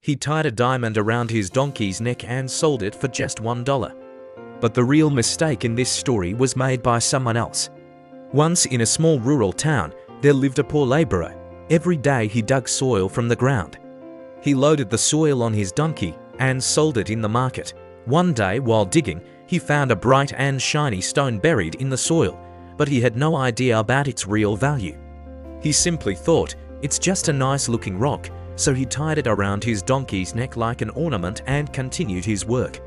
He tied a diamond around his donkey's neck and sold it for just $1. But the real mistake in this story was made by someone else. Once in a small rural town, there lived a poor laborer. Every day he dug soil from the ground. He loaded the soil on his donkey and sold it in the market. One day, while digging, he found a bright and shiny stone buried in the soil, but he had no idea about its real value. He simply thought, it's just a nice-looking rock, so he tied it around his donkey's neck like an ornament and continued his work.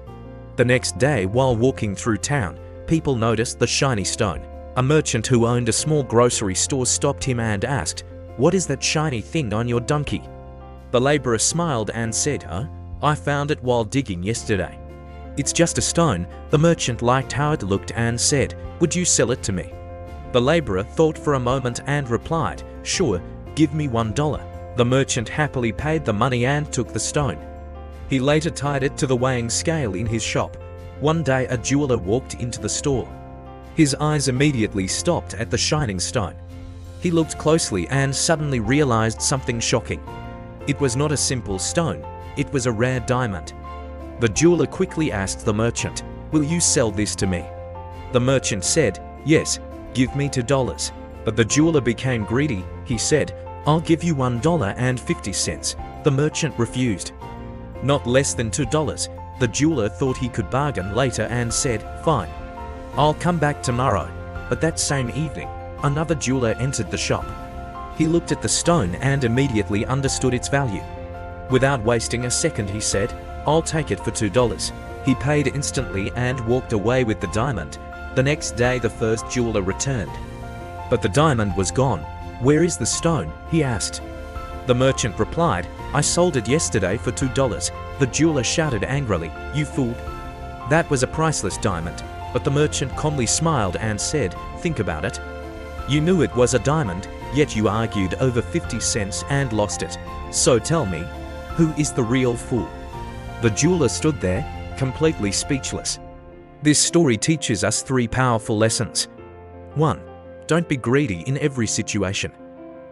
The next day, while walking through town, people noticed the shiny stone. A merchant who owned a small grocery store stopped him and asked, "What is that shiny thing on your donkey?" The laborer smiled and said, "I found it while digging yesterday." "It's just a stone." The merchant liked how it looked and said, "Would you sell it to me?" The laborer thought for a moment and replied, "Sure, give me $1. The merchant happily paid the money and took the stone. He later tied it to the weighing scale in his shop. One day a jeweler walked into the store. His eyes immediately stopped at the shining stone. He looked closely and suddenly realized something shocking. It was not a simple stone, it was a rare diamond. The jeweler quickly asked the merchant, "Will you sell this to me?" The merchant said, "Yes, give me $2. But the jeweler became greedy. He said, "I'll give you $1.50. The merchant refused. Not less than $2. The jeweler thought he could bargain later and said, "Fine, I'll come back tomorrow." But that same evening, another jeweler entered the shop. He looked at the stone and immediately understood its value. Without wasting a second, he said, "I'll take it for $2. He paid instantly and walked away with the diamond. The next day the first jeweler returned. But the diamond was gone. "Where is the stone?" he asked. The merchant replied, "I sold it yesterday for $2. The jeweler shouted angrily, "You fool! That was a priceless diamond." But the merchant calmly smiled and said, "Think about it. You knew it was a diamond, yet you argued over 50 cents and lost it. So tell me, who is the real fool?" The jeweler stood there, completely speechless. This story teaches us 3 powerful lessons. 1. Don't be greedy in every situation.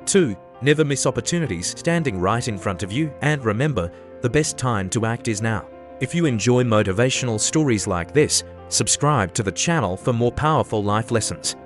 2. Never miss opportunities standing right in front of you, and remember, the best time to act is now. If you enjoy motivational stories like this, subscribe to the channel for more powerful life lessons.